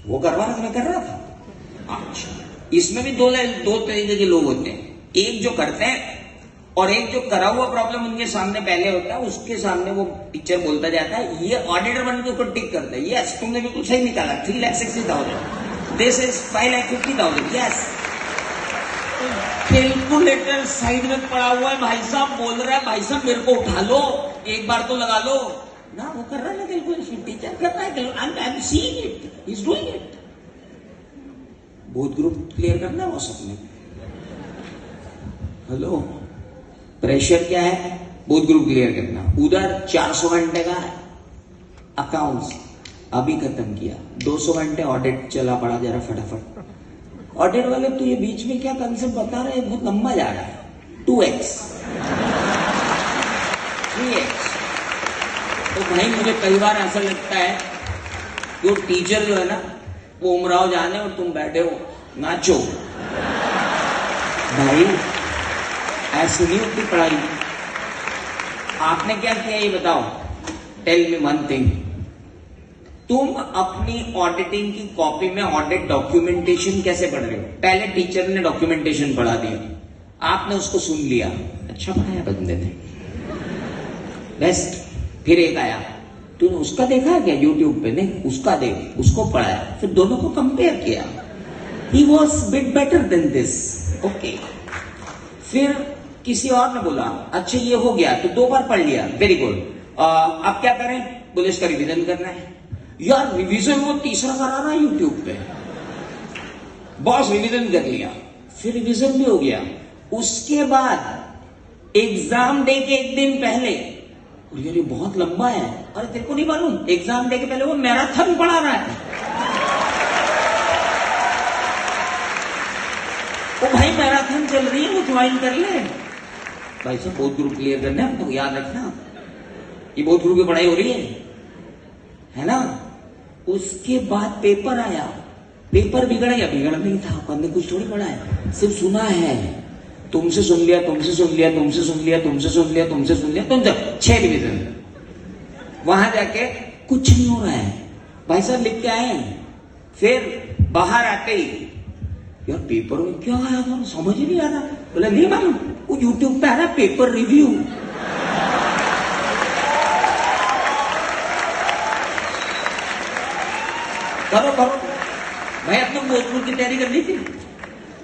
वो करवा रहा था, मैं कर रहा था। अच्छा, इसमें भी दो तरीके के लोग होते हैं, एक जो करते हैं और एक जो करा हुआ प्रॉब्लम उनके सामने पहले होता है, उसके सामने वो टीचर बोलता जाता है, ये ऑडिटर बन के उसको टिक करता है, यस तुमने बिल्कुल सही निकाला, 3,60,000, this is 5,50,000, yes. Calculator side में पड़ा हुआ है, भाई साहब बोल रहा है, भाई साहब मेरे को उठा लो, एक बार तो लगा लो ना। वो कर रहा है ना कैलकुलेशन, टीचर कर रहा है, I am seeing it, he is doing it. Both group clear करना है व्हाट्सएप में। हेलो, प्रेशर क्या है, बोथ ग्रुप क्लियर करना। उधर 400 घंटे का अकाउंट्स अभी खत्म किया, 200 घंटे ऑडिट चला पड़ा, जरा फटाफट। ऑडिट वाले तो ये बीच में क्या कंसेप्ट बता रहे हैं, बहुत लंबा जा रहा है, 2x 3x। तो भाई मुझे कई बार ऐसा लगता है वो टीचर जो है ना, वो उमराव जाने और तुम बैठे हो नाचो। भाई ऐसी नहीं होती पढ़ाई। आपने क्या किया ये बताओ, टेल मी वन थिंग। तुम अपनी ऑडिटिंग की कॉपी में ऑडिट डॉक्यूमेंटेशन कैसे पढ़ रहे हो? पहले टीचर ने डॉक्यूमेंटेशन पढ़ा दिया, आपने उसको सुन लिया, अच्छा पढ़ाया बंदे ने, बेस्ट। फिर एक आया, तूने उसका देखा है क्या यूट्यूब पे? नहीं, उसका देख, उसको पढ़ाया, फिर दोनों को कंपेयर किया, he was bit better than this, okay. फिर किसी और ने बोला, अच्छा ये हो गया तो 2 बार पढ़ लिया, वेरी गुड, अब क्या करें? बोले इसका रिवीजन करना है। यार रिवीजन वो तीसरा करा रहा है यूट्यूब पे, बॉस रिवीजन कर लिया, फिर रिवीजन भी हो गया। उसके बाद एग्जाम डे के 1 दिन पहले, यार ये बहुत लंबा है, अरे तेरे को नहीं मालूम, एग्जाम डे के पहले वो मैराथन पढ़ा रहा है। ओ भाई मैराथन चल रही है, वो ज्वाइन कर ले। भाई साहब बहुत ग्रुप क्लियर करना है, तो याद रखना, ये बहुत ग्रुप की पढ़ाई हो रही है ना। उसके बाद पेपर आया, पेपर बिगड़ा या बिगड़ा नहीं था, हमने कुछ थोड़ी पढ़ा है, सिर्फ सुना है, तुमसे सुन लिया, तुमसे सुन लिया, तुमसे सुन लिया, तुमसे सुन लिया, तुमसे सुन लिया, तुमसे 6 रिवीजन। वहां जाके कुछ नहीं हो रहा है, भाई साहब लिख के आए। फिर बाहर आते ही, यार पेपर में क्या आया था समझ ही नहीं आ रहा, बोला नहीं मालूम, वो यूट्यूब पे आ रहा पेपर रिव्यू। करो करो भाई, अब तुम भोजपुर की तैयारी कर ली थी,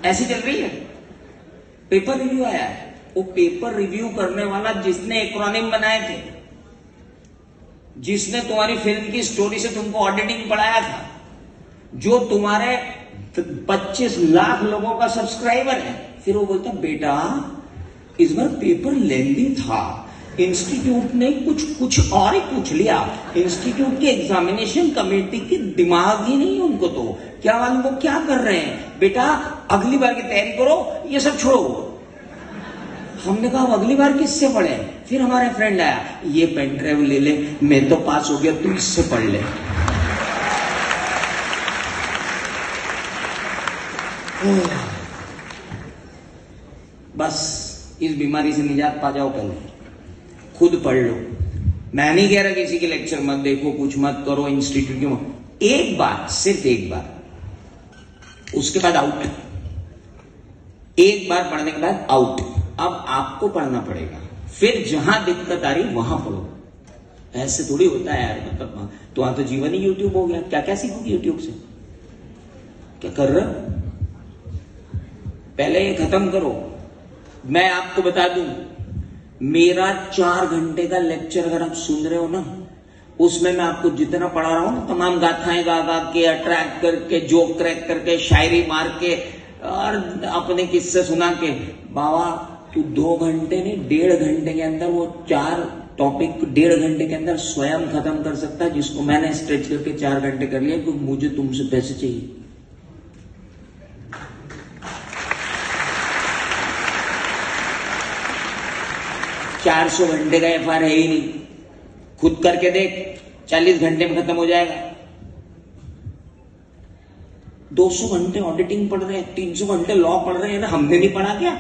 ऐसी चल रही है। पेपर रिव्यू आया है, वो पेपर रिव्यू करने वाला जिसने एक्रोनिम बनाए थे, जिसने तुम्हारी फिल्म की स्टोरी से तुमको ऑडिटिंग पढ़ाया था, जो तुम्हारे 25 लाख लोगों का सब्सक्राइबर है, फिर वो बोलता बेटा इस बार पेपर लेंदी था, इंस्टीट्यूट ने कुछ और ही पूछ लिया, इंस्टीट्यूट की एग्जामिनेशन कमेटी की दिमाग ही नहीं उनको, तो क्या मालूम वो क्या कर रहे हैं, बेटा अगली बार की तैयारी करो, ये सब छोड़ो। हमने कहा अगली बार किससे पढ़े? फिर हमारा फ्रेंड आया, ये पेन ड्राइव ले ले, मैं तो पास हो गया, तू इससे पढ़ ले। बस इस बीमारी से निजात पा जाओ, पहले खुद पढ़ लो। मैं नहीं कह रहा किसी के लेक्चर मत देखो, कुछ मत करो, इंस्टीट्यूट की मत, एक बार, सिर्फ एक बार, उसके बाद आउट, एक बार पढ़ने के बाद आउट। अब आपको पढ़ना पड़ेगा, फिर जहां दिक्कत आ रही वहां पढ़ो। ऐसे थोड़ी होता है यार, मतलब तो वहां तो जीवन ही यूट्यूब हो गया, क्या क्या सीखोगे यूट्यूब से, क्या कर रहे हो? पहले ये खत्म करो। मैं आपको बता दूं, मेरा 4 घंटे का लेक्चर अगर आप सुन रहे हो ना, उसमें मैं आपको जितना पढ़ा रहा हूं, तमाम गाथाएं गा गा के, अट्रैक्ट करके, जोक क्रैक करके, शायरी मार के और अपने किस्से सुना के, बाबा तू 2 घंटे नहीं 1.5 घंटे के अंदर वो 4 टॉपिक 1.5 घंटे के अंदर स्वयं खत्म कर सकता है, जिसको मैंने स्ट्रेच करके 4 घंटे कर लिया, क्योंकि मुझे तुमसे पैसे चाहिए। $400 घंटे का एफआर है ही नहीं, खुद करके देख, 40 घंटे में खत्म हो जाएगा। 200 घंटे ऑडिटिंग पढ़ रहे हैं, 300 घंटे लॉ पढ़ रहे हैं ना, हमने नहीं पढ़ा क्या?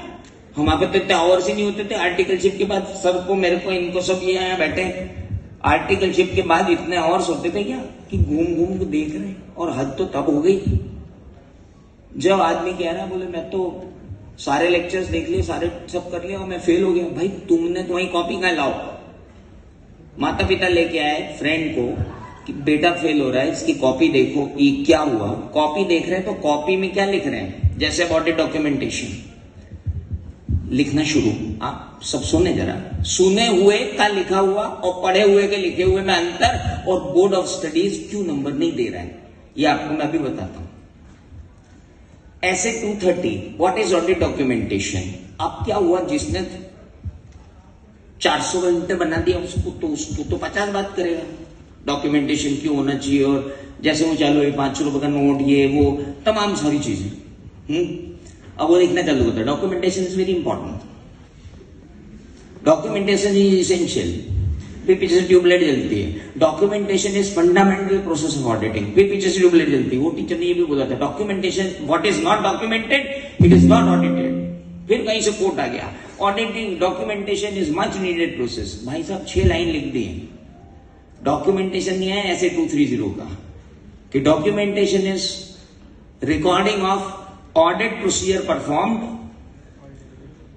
हमारे पे इतने आवर्स ही नहीं होते थे, आर्टिकलशिप के बाद सबको, मेरे को, इनको सब ये आया बैठे, आर्टिकलशिप के बाद इतने और होते थे क्या कि घूम घूम के देख रहे हैं, और हद तो तब हो गई जब आदमी कह रहा है बोले मैं तो सारे लेक्चर्स देख लिए, सारे सब कर लिया और मैं फेल हो गया। भाई तुमने तुम्हारी कॉपी कहाँ लाओ? माता पिता लेके आए फ्रेंड को कि बेटा फेल हो रहा है, इसकी कॉपी देखो ये क्या हुआ। कॉपी देख रहे हैं तो कॉपी में क्या लिख रहे हैं, जैसे अबाउट द डॉक्यूमेंटेशन लिखना शुरू। आप सब सुने जरा, सुने हुए का लिखा हुआ और पढ़े हुए के लिखे हुए में अंतर, और बोर्ड ऑफ स्टडीज क्यों नंबर नहीं दे रहा है ये आपको मैं अभी बताता हूं। ऐसे 230 व्हाट इज ऑडिट डॉक्यूमेंटेशन। अब क्या हुआ, जिसने 400 घंटे बना दिया उसको तो 50 बात करेगा डॉक्यूमेंटेशन क्यों होना चाहिए, और जैसे वो चालू है 5 रुपए का नोट, ये वो तमाम सारी चीजें। अब वो लिखना चालू होता है documentation is very important, documentation is essential. फिर पीछे से ट्यूबलाइट जलती है, documentation is fundamental process of auditing. फिर पीछे से ट्यूबलाइट जलती है। वो टीचर ने ये भी बोला था documentation what is not documented it is not audited. फिर कहीं से कोट आ गया auditing documentation is much needed process. भाई साहब 6 लाइन लिख दी है, डॉक्यूमेंटेशन नहीं है ऐसे 230 का कि documentation is recording of audit procedure performed,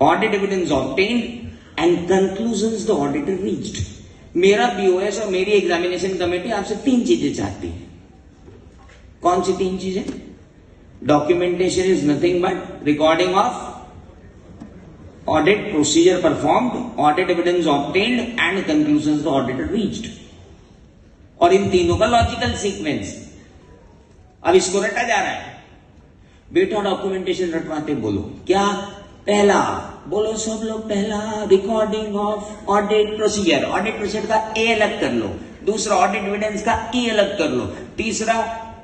audit evidence obtained and conclusions the auditor reached. मेरा बीओएस और मेरी एग्जामिनेशन कमेटी आपसे 3 चीजें चाहती है। कौन सी 3 चीजें? Documentation is nothing but recording of audit procedure performed, audit evidence obtained and conclusions the auditor reached. और इन तीनों का लॉजिकल सीक्वेंस। अब इसको रटा जा रहा है। बेटा डॉक्यूमेंटेशन रटवाते बोलो क्या? पहला बोलो सब लोग, पहला recording of audit procedure. Audit procedure का ए अलग कर लो, दूसरा ऑडिट एविडेंस का ई अलग कर लो, तीसरा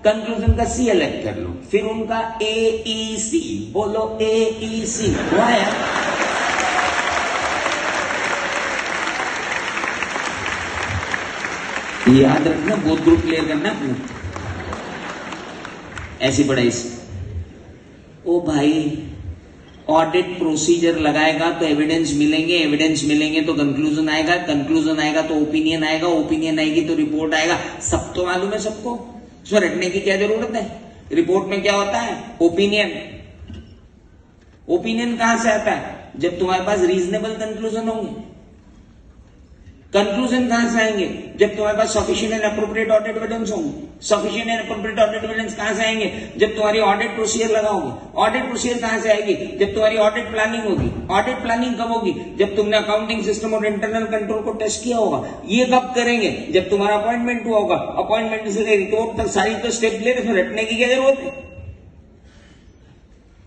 कंक्लूजन का सी अलग कर लो, फिर उनका AEC बोलो AEC हुआ है। याद रखना, बोथ ग्रुप क्लियर करना अपने। ऐसी पढ़ाई से ओ भाई ऑडिट प्रोसीजर लगाएगा तो एविडेंस मिलेंगे, एविडेंस मिलेंगे तो कंक्लूजन आएगा, कंक्लूजन आएगा तो ओपिनियन आएगा, ओपिनियन आएगी तो रिपोर्ट आएगा। सब तो मालूम है सबको, उसमें रटने की क्या जरूरत है। रिपोर्ट में क्या होता है? ओपिनियन। ओपिनियन कहां से आता है? जब तुम्हारे पास रीजनेबल कंक्लूजन होंगे। कंक्लूजन कहां से आएंगे? जब तुम्हारे पास sufficient and appropriate audit evidence होंगे। Sufficient and appropriate audit evidence कहां से आएंगे? जब तुम्हारी ऑडिट प्रोसीजर लगाओगे। ऑडिट प्रोसीजर कहां से आएगी? जब तुम्हारी ऑडिट प्लानिंग होगी। ऑडिट प्लानिंग कब होगी? जब तुमने अकाउंटिंग सिस्टम और इंटरनल कंट्रोल को टेस्ट किया होगा। ये कब करेंगे? जब तुम्हारा अपॉइंटमेंट हुआ होगा। अपॉइंटमेंट से रिपोर्ट तक सारी तो स्टेप ले रहे, रटने की क्या जरूरत है?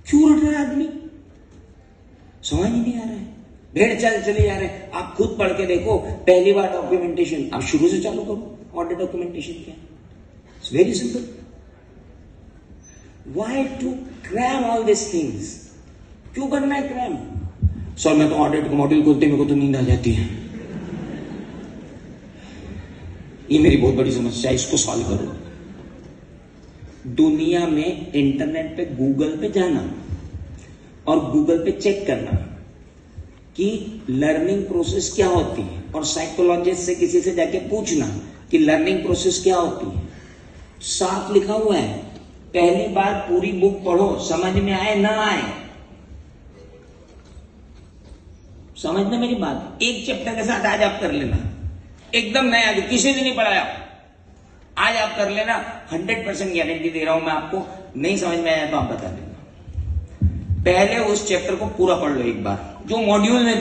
क्यों रट रहा है आदमी? समझ ही नहीं आ रहा है। भेड़ चाल चले जा रहे हैं। आप खुद पढ़ के देखो, पहली बार डॉक्यूमेंटेशन, आप शुरू से चालू करो। ऑडिट डॉक्यूमेंटेशन क्या? It's very simple. Why to cram all this things? क्यों करना है क्रैम? सर मैं तो ऑडिट का मॉड्यूल खोलते मेरे को तो नींद आ जाती है। ये मेरी बहुत बड़ी समस्या है, इसको सॉल्व करो। दुनिया में इंटरनेट पे गूगल पे जाना और गूगल पे चेक करना कि लर्निंग प्रोसेस क्या होती है, और साइकोलॉजिस्ट से किसी से जाके पूछना कि लर्निंग प्रोसेस क्या होती है। साफ लिखा हुआ है। पहली बार पूरी बुक पढ़ो, समझ में आए ना आए, समझना मेरी बात। एक चैप्टर के साथ आज आप कर लेना, एकदम नया जो किसी ने नहीं पढ़ाया, आज आप कर लेना। 100% गारंटी दे रहा हूं मैं आपको। नहीं समझ में आया तो आप बता देना। पहले उस चैप्टर को पूरा पढ़ लो एक बार, जो मॉड्यूल में